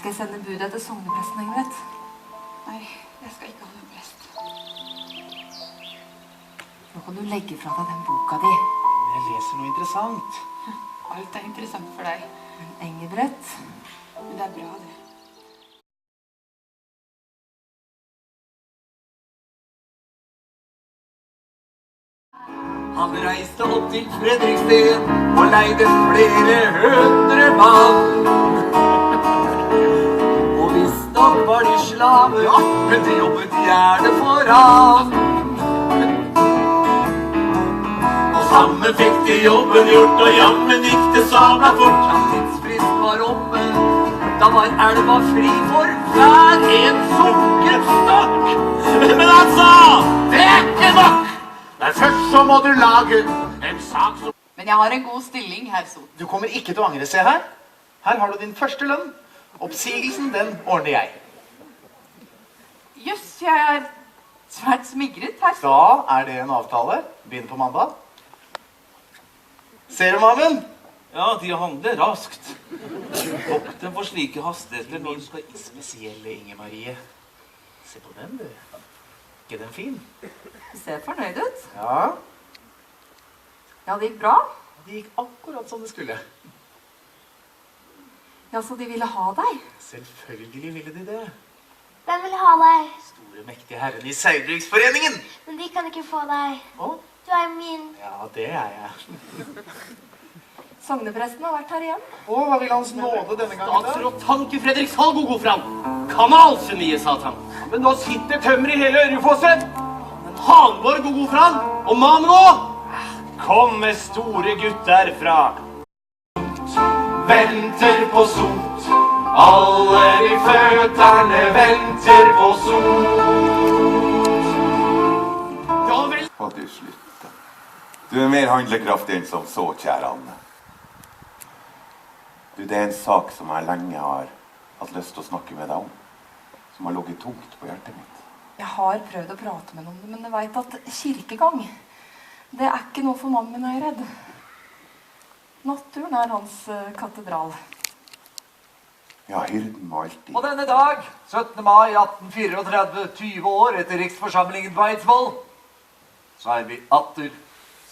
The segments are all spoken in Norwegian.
Skal jeg sende bud etter sognepresten, Engebret? Nei, jeg skal ikke ha noen prest. Nå kan du legge fra deg den boka di. Jeg leser noe interessant. Alt er interessant for deg. Men Engebret... Men det er bra, det. Han reiste opp til Fredriksten og leide flere hundre mann. Og visstnok var de slaver, ja, men de jobbet gjerne for han. Og sammen fikk de jobben gjort, og jammen gikk det sabla fort. Da tidsfrist var omme, da var elva fri for hver en sunket stokk. Men han sa, det er ikke nok! Nei, først så må du lage en sak som... Men jeg har en god stilling, herr Sot. Du kommer ikke til å angre, se her. Her har du din første lønn. Oppsigelsen, den ordner jeg. Jøss, jeg er svært smigret, herr Sot. Da er det en avtale. Begynner på mandag. Ser du, mammen? Ja, de handler raskt. Vokten for slike hastigheter når du skal... Spesielle Inger Marie. Se på den, du. Ikke den fin? Du ser fornøyd ut. Ja, Ja, det gikk bra. det gikk akkurat som det skulle. Ja, så de ville ha deg. Selvfølgelig ville de det. Hvem vil ha deg? Store, mektige herren i Saugbrugsforeningen. Men de kan ikke få deg. Å? Du er min. Ja, det er jeg. Sognepresten har vært her igjen. Å, hva vil hans nåde denne gangen da? Statsråd Tanke Fredrikshall, god Fram. Kanalgeniet, sa han. Men nå sitter tømmer i hele Ørjefossen. Men Hanborg, god Fram. Og Mamno. Kom med store gutter fra. Venter på sot. Alle de føtterne venter på sot. Ja vel. Må du slutte. Du er mer handlekraftig enn som så, kjære Anne. Du, det er en sak som jeg lenge har hatt lyst til å snakke med deg om. Som har ligget tungt på hjertet mitt. Jeg har prøvd å prate med noen, men jeg vet at kirkegang, det er ikke noe for mannen min, er jeg redd. Naturen er hans katedral. Ja, hyrden må alltid... På denne dag, 17. mai 1834, 20 år etter riksforsamlingen på Eidsvoll, så er vi atter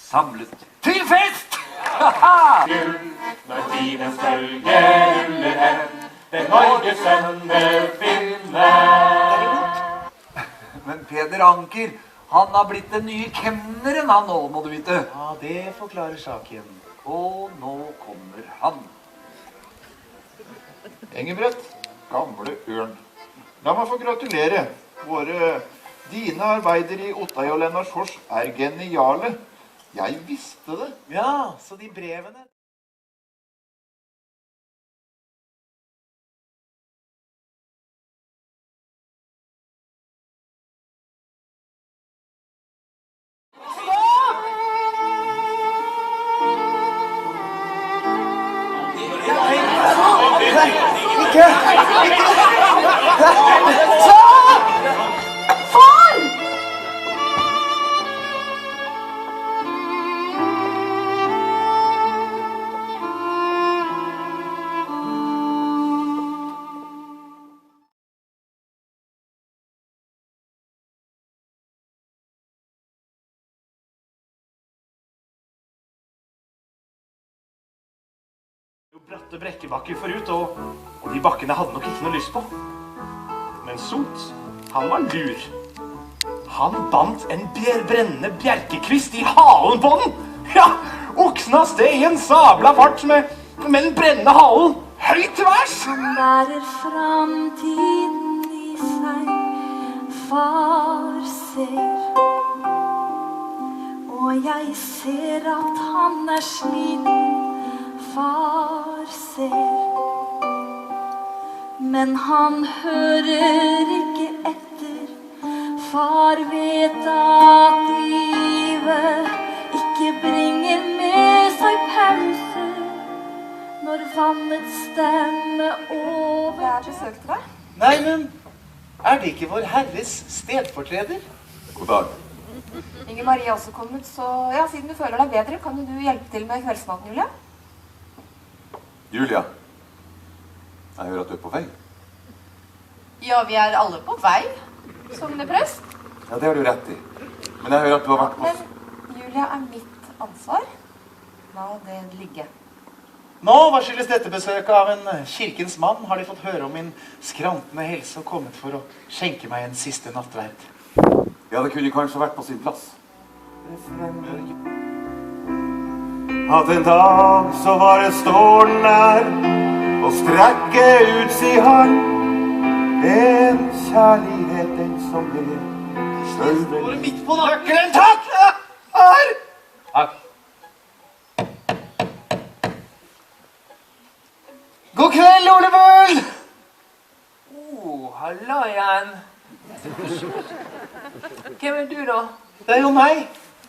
samlet til fest! Når tidens bølge ruller hen, den Norges sønner finner. Men Peder Anker, han har blitt den nye kemneren han nå, må du vite. Ja, det forklarer saken. Og nå kommer han. Engebret, gamle ørn. La meg få gratulere. Dine arbeider i Ottai og Lennarsfors er geniale. Jeg visste det. Ja, så de brevene... bratte brekkebakker forut, og de bakkene hadde nok ikke noe lyst på. Men Sot, han var lur. Han bandt en brennende bjerkekvist i halen på den. Ja, oksen av sted i en sabla fart med den brennende halen høyt til værs. Han bærer framtiden i seg, far ser. Og jeg ser at han er sliten, far ser. Men han hører ikke etter. Far vet at livet ikke bringer med seg pause når vannets stemme over. Jeg besøkte deg. Nei, men er det ikke vår Herres stedfortreder? God dag. Inger Marie er også kommet, så ja, siden du føler deg bedre, kan du hjelpe til med kveldsmaten, Julia? Julia, jeg hører at du er på vei. Ja, vi er alle på vei, sogneprest. Ja, det har du rett i. Men jeg hører at du har vært på... Men Julia er mitt ansvar. La det ligge. Nå, hva skyldes dette besøket av en kirkens mann? Har de fått høre om min skrantende helse og kommet for å skjenke meg en siste nattverd? Ja, det kunne kanskje vært på sin plass. At en dag så var det stålen der og strekke ut si hand. En kjærlighet, den som er Står det midt på nøkkelen, takk! Her! Takk. God kveld, Ole Bull! Halla igjen. Hvem er du da? Det er jo meg.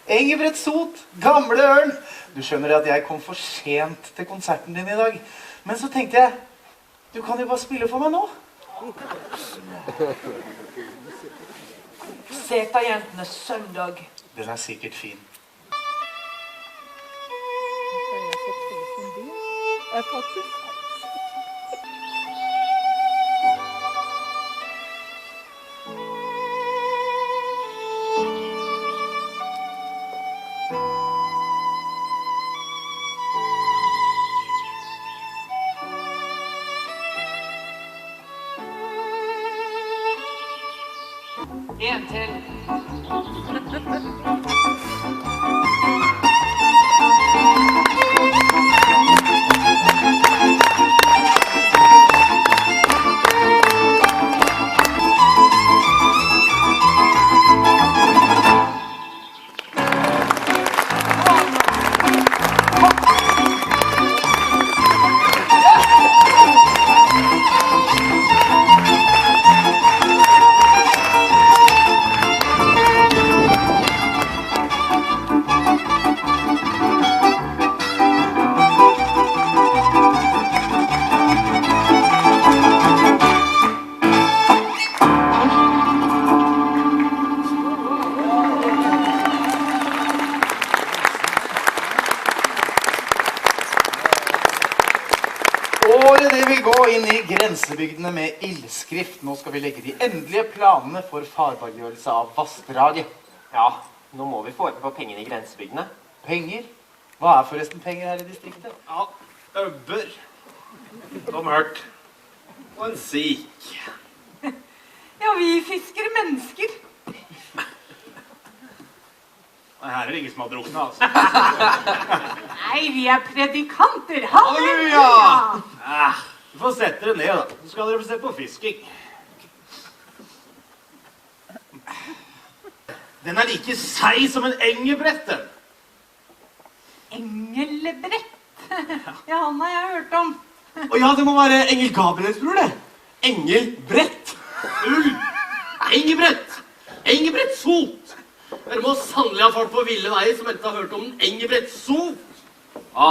Engebret Sot, gamle ørn. Du skjønner at jeg kom for sent til konserten din i dag. Men så tenkte jeg, du kan jo bare spille for meg nå. Seta-jentenes søndag. Den er sikkert fin. En til. Året det vil gå inn i grensebygdene med ildskrift. Nå skal vi legge de endelige planene for farbargjørelse av vassdraget. Ja, nå må vi få ordne på pengene i grensebygdene. Penger? Hva er forresten penger her i distriktet? Ja, øbber. Og mørkt. Og en sik. Ja, vi fisker mennesker. Her er det ingen som har druknet, altså. Nei, vi er predikanter. Halleluja! Du får sette dere ned, da. Så skal dere se på fisking. Den er like seig som en engebrett, den. Engelbrett. Ja, han har jeg hørt om. Og ja, det må være Engel Gabriels bror, det. Engel Brett. Engebrett. Engebrett Sot. Dere må sannelig ha folk på ville veier som ikke har hørt om den Engebrett Sot. Ja,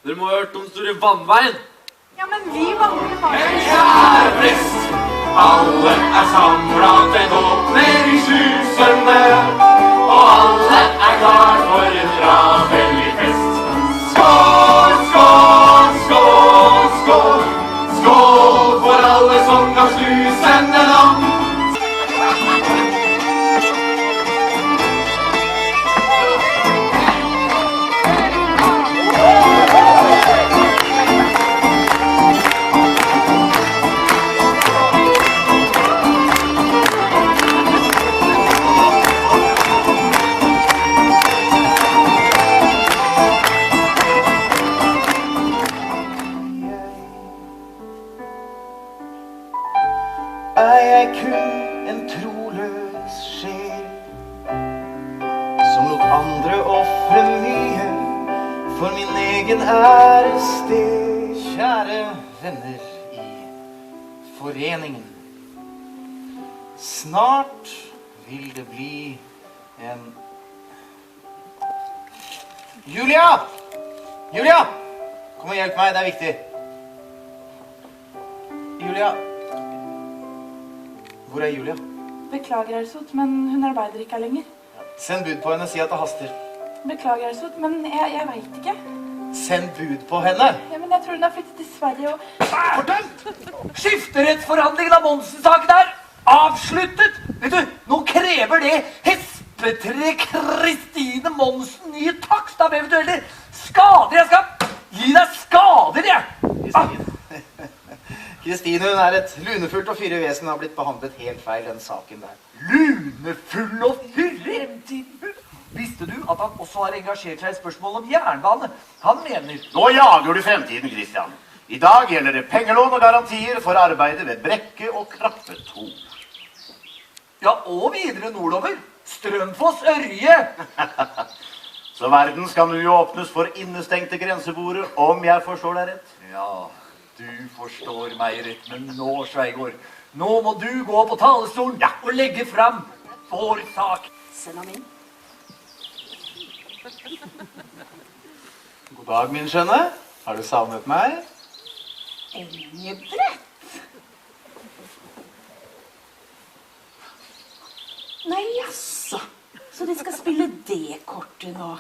dere må ha hørt om store vannveien. Ja, men vi vandrer bare. Kjære prest, alle er samlet til dåp ned i slusene, og alle er klar for en travelig fest. Skål, skål, skål, skål, skål for alle som ga slusene navn. Er jeg kun en troløs sjel som lot andre ofre mye for min egen ærested? Kjære venner i foreningen, snart vil det bli en... Julia! Julia! Kom og hjelp meg, det er viktig. Julia... Hvor er Julia? Beklager, Ersot, men hun arbeider ikke her lenger. Send bud på henne og si at det haster. Beklager, Ersot, men jeg vet ikke. Send bud på henne. Ja, men jeg tror hun har flyttet til Sverige og... Fordømt! Skifterettsforhandlingen av Monsen-saken er avsluttet. Vet du, nå krever det hespetre Kristine Monsen nye takst av eventuelle skader. Jeg skal gi deg skader, jeg. Kristine, hun er et lunefullt og fyrig vesen, har blitt behandlet helt feil den saken der. Lunefull og fyrig? Visste du at han også har engasjert seg i spørsmål om jernbane? Han mener... Nå jager du fremtiden, Christian. I dag gjelder det pengelån og garantier for arbeidet ved Brekke og Krappe 2. Ja, og videre nordover. Strømfoss, Ørje. Så verden skal nå åpnes for innestengte grenseboere, om jeg forstår deg rett. Ja, du forstår meg rett, men nå, Sveigård, nå må du gå på talerstolen og legge frem vår sak. Send ham inn. God dag, min skjønne. Har du savnet meg? Engebrett? Nei, jaså. Så de skal spille det kortet nå.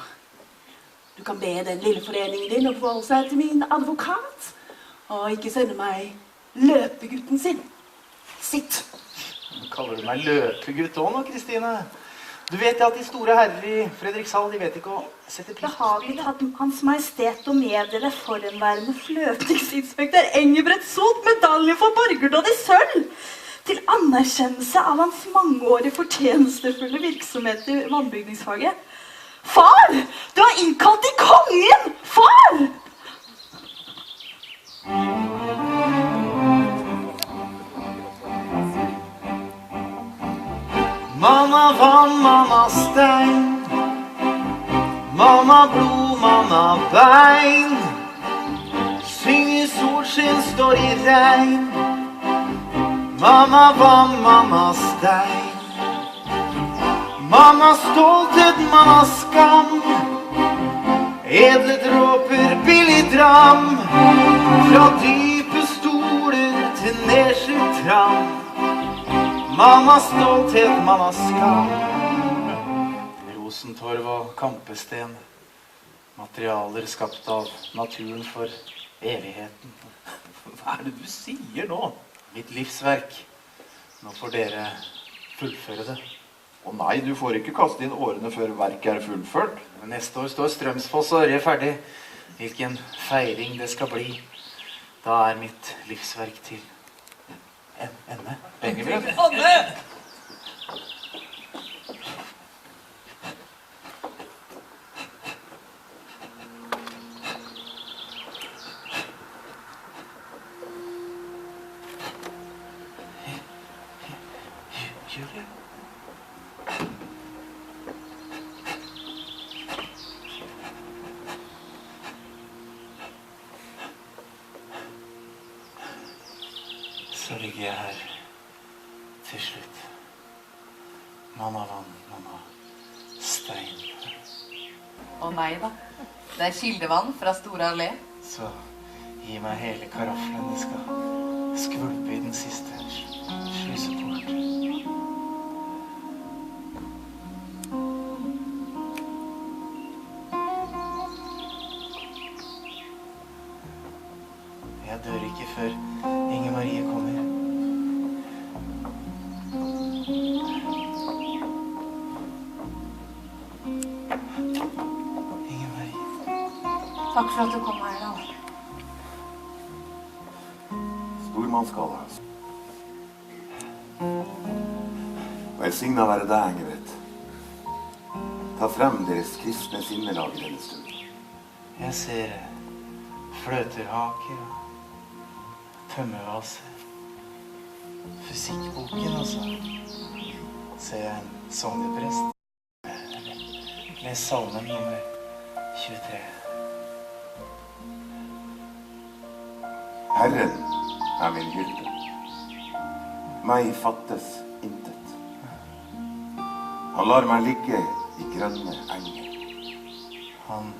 Du kan be den lille foreningen din å forholde seg til min advokat, og ikke sende meg løpegutten sin. Sitt. Kaller du meg løpegutt også nå, Kristine? Du vet jo at de store herrer i Fredrikshall, de vet ikke å sette pris på Behaget hatt Hans Majestet å meddele forhenværende fløtingsinspektør Engebrett Sot medalje for borgerdåd i sølv, til anerkjennelse av hans mangeårige fortjenestefulle virksomhet i vannbygningsfaget. Far! Du har innkalt til kongen! Far! Mamma vann, mamma stein, mamma blod, mamma bein. Syng i solskinn, står i regn. Mamma vann, mamma stein. Mamma stolthet, mamma skam. Edle dråper, billig dram. Fra dype stoler til nedskytt tram. Mamma stolthet, mamma skam. Rosentorv og kampesten. Materialer skapt av naturen for evigheten. Hva er det du sier nå? Mitt livsverk. Nå får dere fullføre det. Å nei, du får ikke kaste inn årene før verket er fullført. Neste år står Strømsfoss og Ørje ferdig. Hvilken feiring det skal bli. Da er mitt livsverk til ende. Anne! Julie? Så ligger jeg her til slutt. Mamma vann, mamma stein. Å nei da. Det er kildevann fra Store Allé. Så gi meg hele karaffelen. Det skal skvulpe i den siste slyseport. Jeg dør ikke før Inger Marie kommer. Inger Marie. Takk for at du kom, Eirdal. Stormannsgalla. Velsigna være deg, Engebrett. Ta frem deres kristne sinnelag i denne stund. Jeg ser fløterhaker og tømmervaser. Fysikkboken, altså. Ser jeg en sogneprest. Les salmen nummer 23. Herren er min hyrde. Meg fattes intet. Han lar meg ligge i grønne enger. Han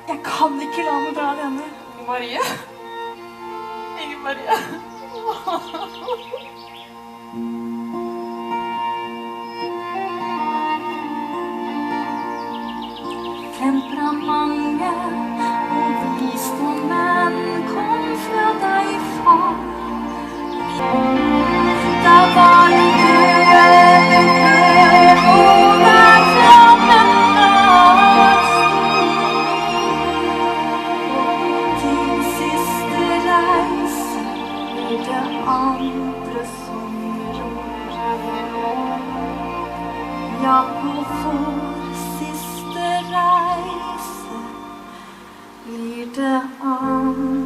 Jeg kan ikke la meg dra alene. Marie? Maria. Temperamentet og visdommen kom fra deg, far. Da var du død, og der flammen var stor. Din siste reise blir det andre som rår. Ja, på vår siste reise blir det andre